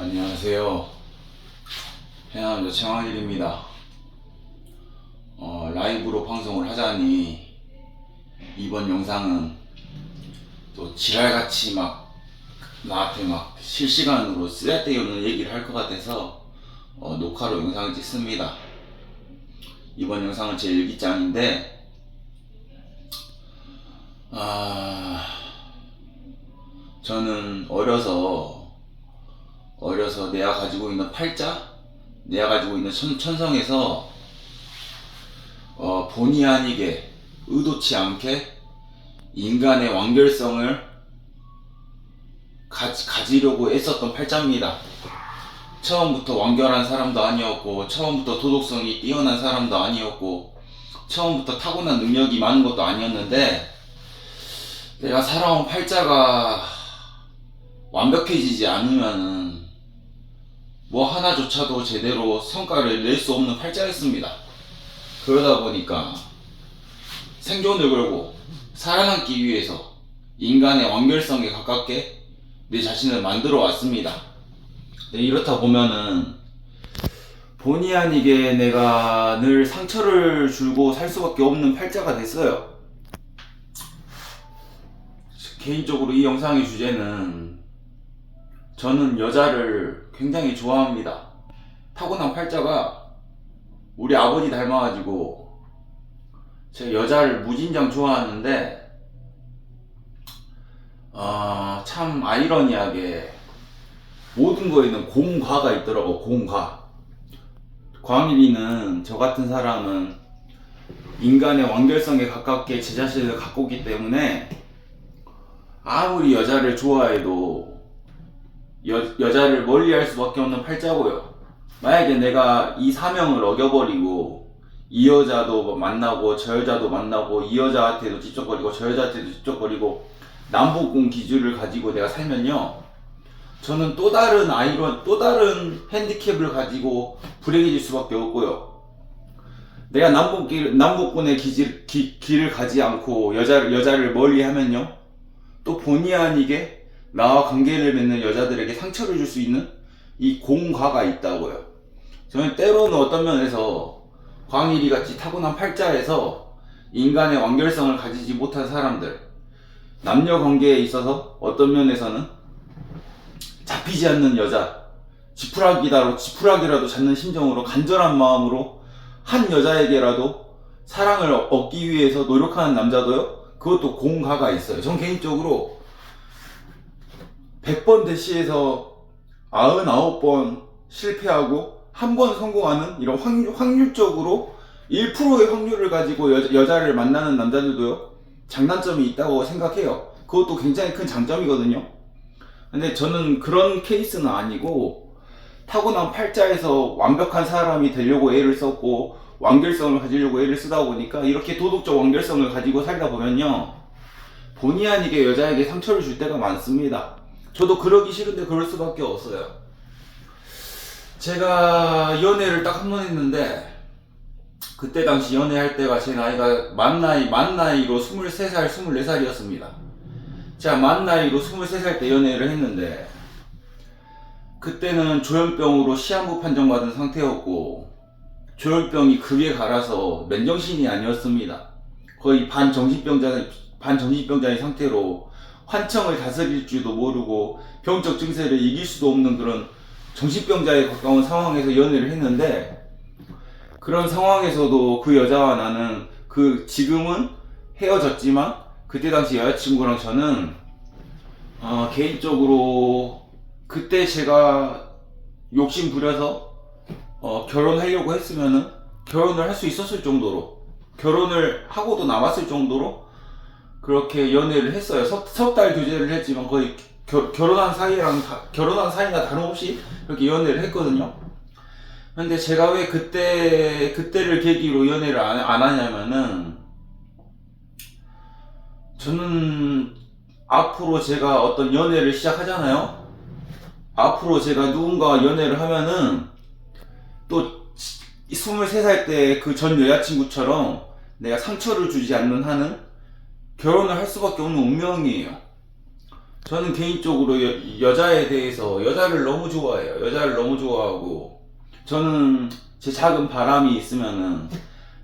안녕하세요. 해남자 최광일입니다. 라이브로 방송을 하자니 이번 영상은 또 지랄같이 막 나한테 막 실시간으로 쓰잘데기없는 얘기를 할 것 같아서 녹화로 영상을 찍습니다. 이번 영상은 제 일기장인데 저는 어려서 내가 가지고 있는 팔자, 내가 가지고 있는 천성에서 본의 아니게 의도치 않게 인간의 완결성을 가지려고 애썼던 팔자입니다. 처음부터 완결한 사람도 아니었고, 처음부터 도덕성이 뛰어난 사람도 아니었고, 처음부터 타고난 능력이 많은 것도 아니었는데, 내가 살아온 팔자가 완벽해지지 않으면은 뭐 하나조차도 제대로 성과를 낼 수 없는 팔자였습니다. 그러다 보니까 생존을 걸고 살아남기 위해서 인간의 완결성에 가깝게 내 자신을 만들어 왔습니다. 이렇다 보면은 본의 아니게 내가 늘 상처를 주고 살 수밖에 없는 팔자가 됐어요. 개인적으로 이 영상의 주제는 저는 여자를 굉장히 좋아합니다. 타고난 팔자가 우리 아버지 닮아가지고 제가 여자를 무진장 좋아하는데 참 아이러니하게 모든 거에는 공과가 있더라고. 공과. 광일이는, 저 같은 사람은 인간의 완결성에 가깝게 제 자신을 갖고 있기 때문에 아무리 여자를 좋아해도 여자를 멀리할 수밖에 없는 팔자고요. 만약에 내가 이 사명을 어겨버리고 이 여자도 만나고 저 여자도 만나고 이 여자한테도 찝쩍거리고 저 여자한테도 찝쩍거리고 남북공 기준을 가지고 내가 살면요, 저는 또 다른 핸디캡을 가지고 불행해질 수밖에 없고요. 내가 남북군의 길을 가지 않고 여자를 멀리하면요, 또 본의 아니게 나와 관계를 맺는 여자들에게 상처를 줄 수 있는 이 공과가 있다고요. 저는 때로는 어떤 면에서 광일이 같이 타고난 팔자에서 인간의 완결성을 가지지 못한 사람들, 남녀 관계에 있어서 어떤 면에서는 잡히지 않는 여자, 지푸라기라도 잡는 심정으로, 간절한 마음으로 한 여자에게라도 사랑을 얻기 위해서 노력하는 남자도요, 그것도 공과가 있어요. 전 개인적으로 100번 대시에서 99번 실패하고 한 번 성공하는 이런 확률적으로 1%의 확률을 가지고 여자를 만나는 남자들도요, 장단점이 있다고 생각해요. 그것도 굉장히 큰 장점이거든요. 근데 저는 그런 케이스는 아니고, 타고난 팔자에서 완벽한 사람이 되려고 애를 썼고 완결성을 가지려고 애를 쓰다 보니까 이렇게 도덕적 완결성을 가지고 살다 보면요, 본의 아니게 여자에게 상처를 줄 때가 많습니다. 저도 그러기 싫은데 그럴 수밖에 없어요. 제가 연애를 딱 한 번 했는데, 그때 당시 연애할 때가 제 나이가 만 나이로 23살, 24살이었습니다. 제가 만 나이로 23살 때 연애를 했는데, 그때는 조현병으로 시한부 판정받은 상태였고, 조현병이 극에 갈아서 맨정신이 아니었습니다. 거의 반정신병자인 상태로 환청을 다스릴 줄도 모르고 병적 증세를 이길 수도 없는 그런 정신병자에 가까운 상황에서 연애를 했는데, 그런 상황에서도 그 여자와 나는 지금은 헤어졌지만 그때 당시 여자친구랑 저는 개인적으로 그때 제가 욕심 부려서 결혼하려고 했으면은 결혼을 할 수 있었을 정도로, 결혼을 하고도 남았을 정도로 그렇게 연애를 했어요. 석 달 교제를 했지만 거의 결혼한 사이나 다름없이 그렇게 연애를 했거든요. 근데 제가 왜 그때를 계기로 연애를 안 하냐면은, 저는 앞으로 제가 어떤 연애를 시작하잖아요. 앞으로 제가 누군가와 연애를 하면은 또 23살 때 그 전 여자친구처럼 내가 상처를 주지 않는 한은 결혼을 할 수밖에 없는 운명이에요. 저는 개인적으로 여자에 대해서 여자를 너무 좋아해요. 여자를 너무 좋아하고 저는 제 작은 바람이 있으면은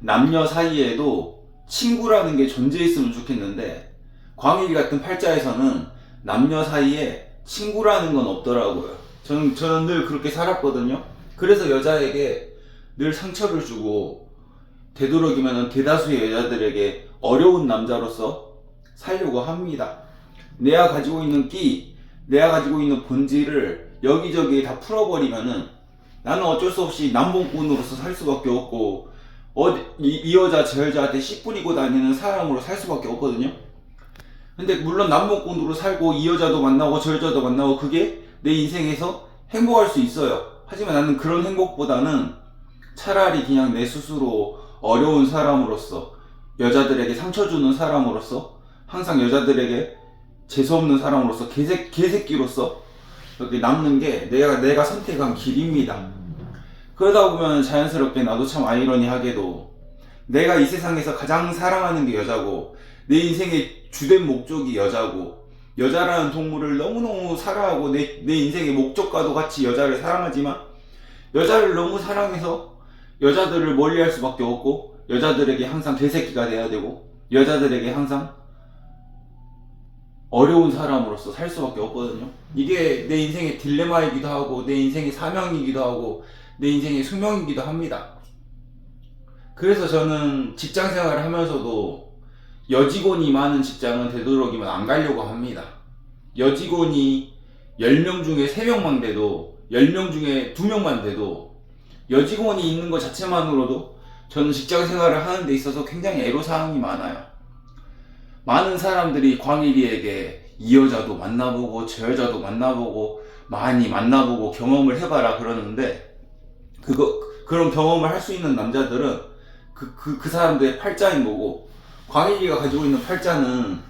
남녀 사이에도 친구라는 게 존재했으면 좋겠는데 광일이 같은 팔자에서는 남녀 사이에 친구라는 건 없더라고요. 저는 늘 그렇게 살았거든요. 그래서 여자에게 늘 상처를 주고 되도록이면 대다수의 여자들에게 어려운 남자로서 살려고 합니다. 내가 가지고 있는 내가 가지고 있는 본질을 여기저기 다 풀어버리면은 나는 어쩔 수 없이 남봉꾼으로서 살 수밖에 없고 이 여자 저 여자한테 씨 뿌리고 다니는 사람으로 살 수밖에 없거든요. 근데 물론 남봉꾼으로 살고 이 여자도 만나고 저 여자도 만나고 그게 내 인생에서 행복할 수 있어요. 하지만 나는 그런 행복보다는 차라리 그냥 내 스스로 어려운 사람으로서 여자들에게 상처 주는 사람으로서 항상 여자들에게 재수없는 사람으로서 개새끼로서 이렇게 남는 게 내가 선택한 길입니다. 그러다 보면 자연스럽게 나도 참 아이러니하게도 내가 이 세상에서 가장 사랑하는 게 여자고 내 인생의 주된 목적이 여자고 여자라는 동물을 너무너무 사랑하고 내 인생의 목적과도 같이 여자를 사랑하지만 여자를 너무 사랑해서 여자들을 멀리할 수밖에 없고 여자들에게 항상 개새끼가 돼야 되고 여자들에게 항상 어려운 사람으로서 살 수밖에 없거든요. 이게 내 인생의 딜레마이기도 하고 내 인생의 사명이기도 하고 내 인생의 숙명이기도 합니다. 그래서 저는 직장 생활을 하면서도 여직원이 많은 직장은 되도록이면 안 가려고 합니다. 여직원이 10명 중에 3명만 돼도 10명 중에 2명만 돼도 여직원이 있는 것 자체만으로도 저는 직장 생활을 하는 데 있어서 굉장히 애로사항이 많아요. 많은 사람들이 광일이에게 이 여자도 만나보고 저 여자도 만나보고 많이 만나보고 경험을 해봐라 그러는데 그런 경험을 할 수 있는 남자들은 그 사람들의 팔자인 거고 광일이가 가지고 있는 팔자는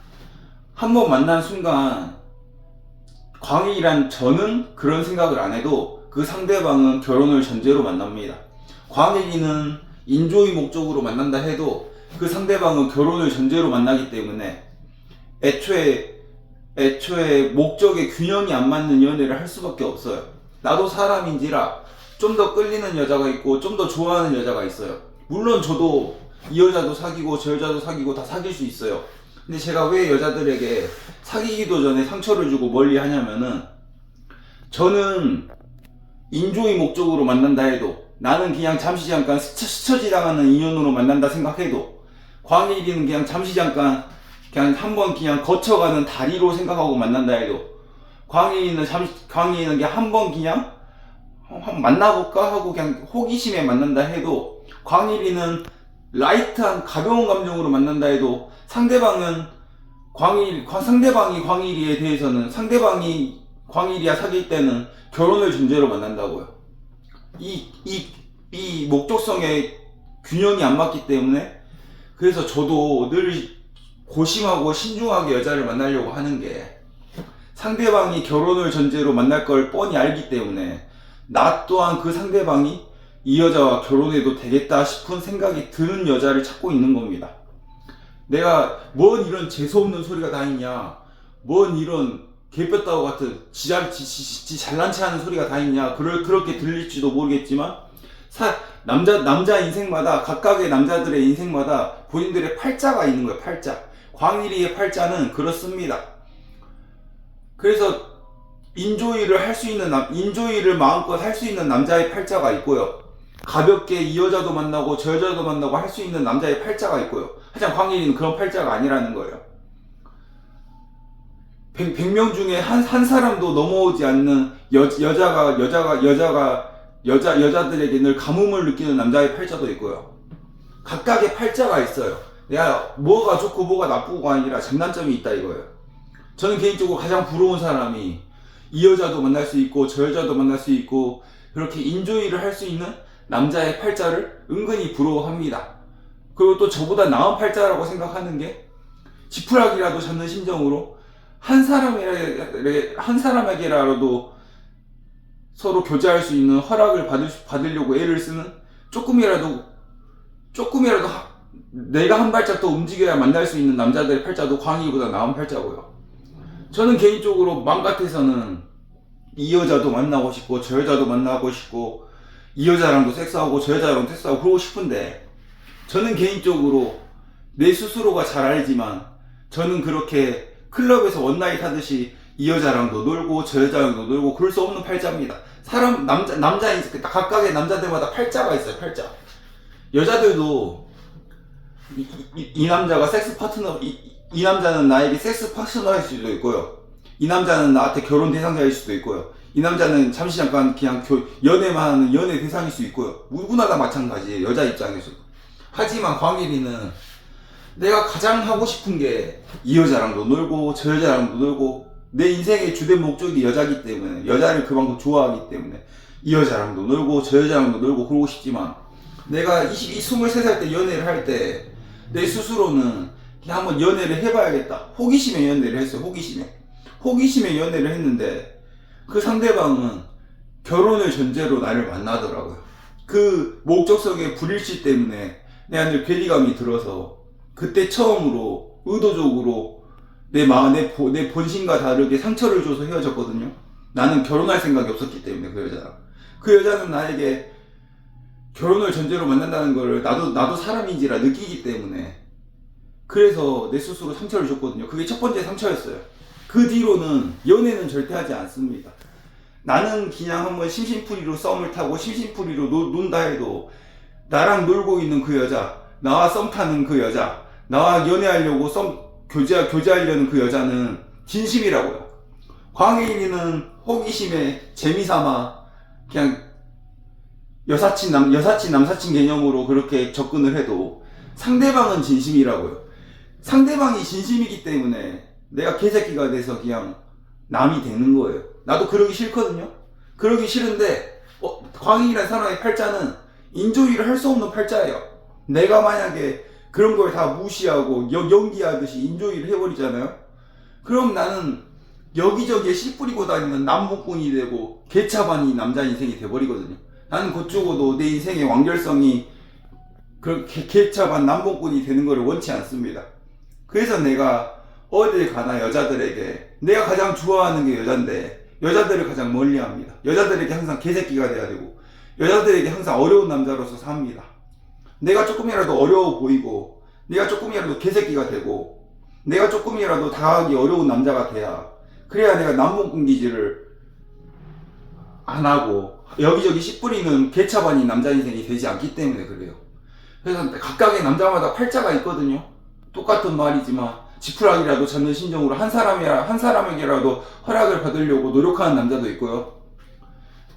한 번 만난 순간 광일이란 저는 그런 생각을 안 해도 그 상대방은 결혼을 전제로 만납니다. 광일이는 인조의 목적으로 만난다 해도 그 상대방은 결혼을 전제로 만나기 때문에 애초에 목적에 균형이 안 맞는 연애를 할 수밖에 없어요. 나도 사람인지라 좀 더 끌리는 여자가 있고 좀 더 좋아하는 여자가 있어요. 물론 저도 이 여자도 사귀고 저 여자도 사귀고 다 사귈 수 있어요. 근데 제가 왜 여자들에게 사귀기도 전에 상처를 주고 멀리 하냐면은 저는 인조의 목적으로 만난다 해도 나는 그냥 잠시 잠깐 스쳐지 당하는 인연으로 만난다 생각해도 광일이는 그냥 잠시 잠깐 그냥 한번 그냥 거쳐가는 다리로 생각하고 만난다 해도 광일이는 그냥 한번 그냥 만나볼까 하고 그냥 호기심에 만난다 해도 광일이는 라이트한 가벼운 감정으로 만난다 해도 상대방이 광일이에 대해서는 상대방이 광일이야 사귈 때는 결혼을 전제로 만난다고요. 이 목적성의 균형이 안 맞기 때문에 그래서 저도 늘 고심하고 신중하게 여자를 만나려고 하는 게 상대방이 결혼을 전제로 만날 걸 뻔히 알기 때문에 나 또한 그 상대방이 이 여자와 결혼해도 되겠다 싶은 생각이 드는 여자를 찾고 있는 겁니다. 내가 뭔 이런 재수없는 소리가 다 있냐, 뭔 이런 개뼈다구 같은 지 잘난 체 하는 소리가 다 있냐 그렇게 들릴지도 모르겠지만 남자 인생마다 각각의 남자들의 인생마다 본인들의 팔자가 있는 거예요. 팔자. 광일이의 팔자는 그렇습니다. 그래서 인조이를 마음껏 할 수 있는 남자의 팔자가 있고요. 가볍게 이 여자도 만나고 저 여자도 만나고 할 수 있는 남자의 팔자가 있고요. 하지만 광일이는 그런 팔자가 아니라는 거예요. 100명 중에 한 사람도 넘어오지 않는 여자들에게 늘 가뭄을 느끼는 남자의 팔자도 있고요. 각각의 팔자가 있어요. 내가 뭐가 좋고 뭐가 나쁘고가 아니라 장단점이 있다 이거예요. 저는 개인적으로 가장 부러운 사람이 이 여자도 만날 수 있고 저 여자도 만날 수 있고 그렇게 인조이를 할 수 있는 남자의 팔자를 은근히 부러워합니다. 그리고 또 저보다 나은 팔자라고 생각하는 게 지푸라기라도 잡는 심정으로 한 사람에게라도 서로 교제할 수 있는 허락을 받으려고 애를 쓰는 조금이라도 내가 한 발짝 더 움직여야 만날 수 있는 남자들의 팔자도 광희보다 나은 팔자고요. 저는 개인적으로 맘 같아서는 이 여자도 만나고 싶고 저 여자도 만나고 싶고 이 여자랑도 섹스하고 저 여자랑도 섹스하고 그러고 싶은데, 저는 개인적으로 내 스스로가 잘 알지만 저는 그렇게 클럽에서 원나잇 하듯이 이 여자랑도 놀고 저 여자랑도 놀고 그럴 수 없는 팔자입니다. 남자인 각각의 남자들마다 팔자가 있어요. 팔자. 여자들도 이 남자가 섹스 파트너, 이 남자는 나에게 섹스 파트너일 수도 있고요. 이 남자는 나한테 결혼 대상자일 수도 있고요. 이 남자는 잠시 잠깐 그냥 연애만 하는 연애 대상일 수 있고요. 누구나 다 마찬가지예요. 여자 입장에서. 하지만 광일이는 내가 가장 하고 싶은 게 이 여자랑도 놀고 저 여자랑도 놀고, 내 인생의 주된 목적이 여자기 때문에, 여자를 그만큼 좋아하기 때문에 이 여자랑도 놀고 저 여자랑도 놀고 그러고 싶지만, 내가 23살 때 연애를 할 때 내 스스로는 그냥 한번 연애를 해봐야겠다, 호기심에 연애를 했어요. 호기심에 연애를 했는데 그 상대방은 결혼을 전제로 나를 만나더라고요. 그 목적성의 불일치 때문에 내가 늘 괴리감이 들어서 그때 처음으로 의도적으로 내 본심과 다르게 상처를 줘서 헤어졌거든요. 나는 결혼할 생각이 없었기 때문에 그 여자는 나에게 결혼을 전제로 만난다는 걸 나도 사람인지라 느끼기 때문에, 그래서 내 스스로 상처를 줬거든요. 그게 첫 번째 상처였어요. 그 뒤로는 연애는 절대 하지 않습니다. 나는 그냥 한번 심심풀이로 썸을 타고 심심풀이로 논다 해도 나랑 놀고 있는 그 여자, 나와 썸 타는 그 여자, 나와 연애하려고 교제하려는 그 여자는 진심이라고요. 광일이는 호기심에 재미삼아 그냥 여사친 남사친 개념으로 그렇게 접근을 해도 상대방은 진심이라고요. 상대방이 진심이기 때문에 내가 개새끼가 돼서 그냥 남이 되는 거예요. 나도 그러기 싫거든요. 그러기 싫은데 광일이라는 사람의 팔자는 인조이를 할 수 없는 팔자예요. 내가 만약에 그런 걸 다 무시하고 연기하듯이 인조이를 해버리잖아요. 그럼 나는 여기저기에 씨 뿌리고 다니는 남봉꾼이 되고 개차반이 남자 인생이 돼버리거든요. 나는 그쪽으로 내 인생의 완결성이 그렇게 개차반 남봉꾼이 되는 것을 원치 않습니다. 그래서 내가 어딜 가나 여자들에게 내가 가장 좋아하는 게 여잔데 여자들을 가장 멀리합니다. 여자들에게 항상 개새끼가 돼야 되고 여자들에게 항상 어려운 남자로서 삽니다. 내가 조금이라도 어려워 보이고 내가 조금이라도 개새끼가 되고 내가 조금이라도 다가가기 어려운 남자가 돼야, 그래야 내가 남봉꾼 기질을 안 하고 여기저기 씨 뿌리는 개차반이 남자 인생이 되지 않기 때문에 그래요. 그래서 각각의 남자마다 팔자가 있거든요. 똑같은 말이지만 지푸라기라도 잡는 심정으로 한 사람에게라도 허락을 받으려고 노력하는 남자도 있고요.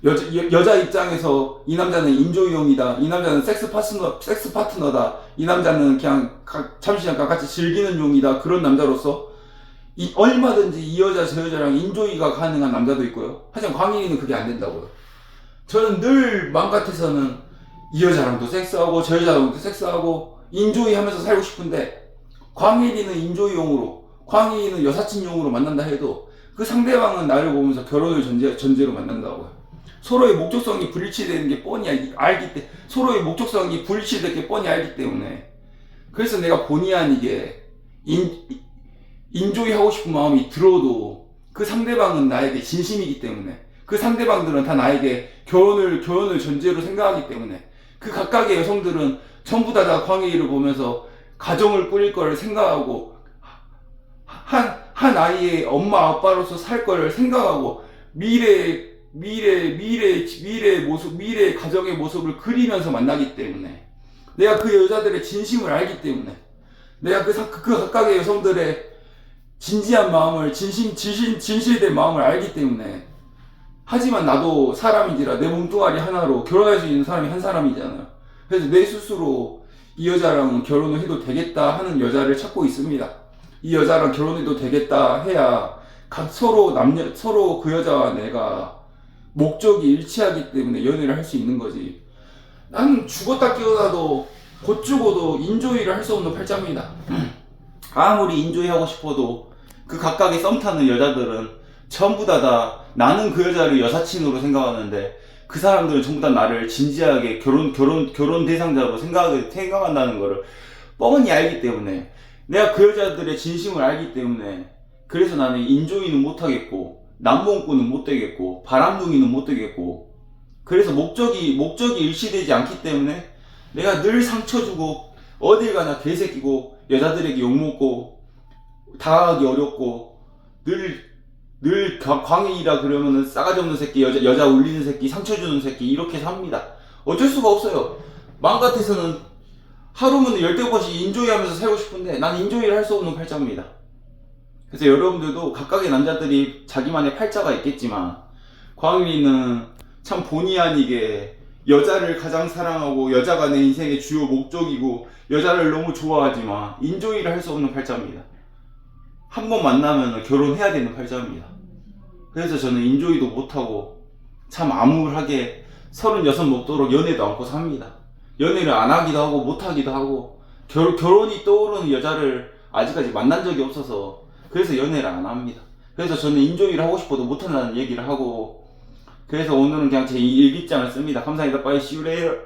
여자 입장에서 이 남자는 인조이용이다, 이 남자는 섹스 파트너다, 이 남자는 그냥 잠시 잠깐 같이 즐기는 용이다, 그런 남자로서 얼마든지 이 여자 저 여자랑 인조이가 가능한 남자도 있고요. 하지만 광일이는 그게 안 된다고요. 저는 늘 맘 같아서는 이 여자랑도 섹스하고 저 여자랑도 섹스하고 인조이 하면서 살고 싶은데, 광일이는 인조이용으로, 광일이는 여사친용으로 만난다 해도 그 상대방은 나를 보면서 결혼을 전제로 만난다고요. 서로의 목적성이 불일치되는 게 뻔히 알기 때문에, 서로의 목적성이 불일치될 게 뻔히 알기 때문에, 그래서 내가 본의 아니게 인조이 하고 싶은 마음이 들어도 그 상대방은 나에게 진심이기 때문에, 그 상대방들은 다 나에게 결혼을 전제로 생각하기 때문에, 그 각각의 여성들은 전부 다 광일이를 보면서 가정을 꾸릴 걸 생각하고 한 아이의 엄마 아빠로서 살 걸 생각하고 미래의 모습, 미래의 가정의 모습을 그리면서 만나기 때문에, 내가 그 여자들의 진심을 알기 때문에, 내가 그 각각의 여성들의 진지한 마음을, 진실된 마음을 알기 때문에. 하지만 나도 사람인지라 내 몸뚱아리 하나로 결혼할 수 있는 사람이 한 사람이잖아요. 그래서 내 스스로 이 여자랑 결혼을 해도 되겠다 하는 여자를 찾고 있습니다. 이 여자랑 결혼해도 되겠다 해야 서로 그 여자와 내가 목적이 일치하기 때문에 연애를 할 수 있는 거지. 나는 죽었다 깨어나도 곧 죽어도 인조이를 할 수 없는 팔자입니다. 아무리 인조이 하고 싶어도 그 각각의 썸 타는 여자들은 전부 다 나는 그 여자를 여사친으로 생각하는데, 그 사람들은 전부 다 나를 진지하게 결혼 대상자로 생각한다는 거를 뻔히 알기 때문에, 내가 그 여자들의 진심을 알기 때문에 그래서 나는 인조이는 못하겠고 남봉꾼은 못되겠고 바람둥이는 못되겠고, 그래서 목적이 일치되지 않기 때문에 내가 늘 상처 주고 어딜 가나 개새끼고 여자들에게 욕먹고 다가가기 어렵고 늘 광희이라 그러면은 싸가지 없는 새끼, 여자 울리는 새끼, 상처 주는 새끼 이렇게 삽니다. 어쩔 수가 없어요. 마음 같아서는 하루면 열대것이 인조이 하면서 살고 싶은데 난 인조이를 할 수 없는 팔자입니다. 그래서 여러분들도 각각의 남자들이 자기만의 팔자가 있겠지만 광희는 참 본의 아니게 여자를 가장 사랑하고 여자가 내 인생의 주요 목적이고 여자를 너무 좋아하지만 인조이를 할 수 없는 팔자입니다. 한 번 만나면 결혼해야 되는 팔자입니다. 그래서 저는 인조이도 못하고 참 암울하게 36 먹도록 연애도 않고 삽니다. 연애를 안 하기도 하고 못 하기도 하고 결혼이 떠오르는 여자를 아직까지 만난 적이 없어서 그래서 연애를 안 합니다. 그래서 저는 인조이를 하고 싶어도 못한다는 얘기를 하고, 그래서 오늘은 그냥 제 일기장을 씁니다. 감사합니다. 빠이, see you later.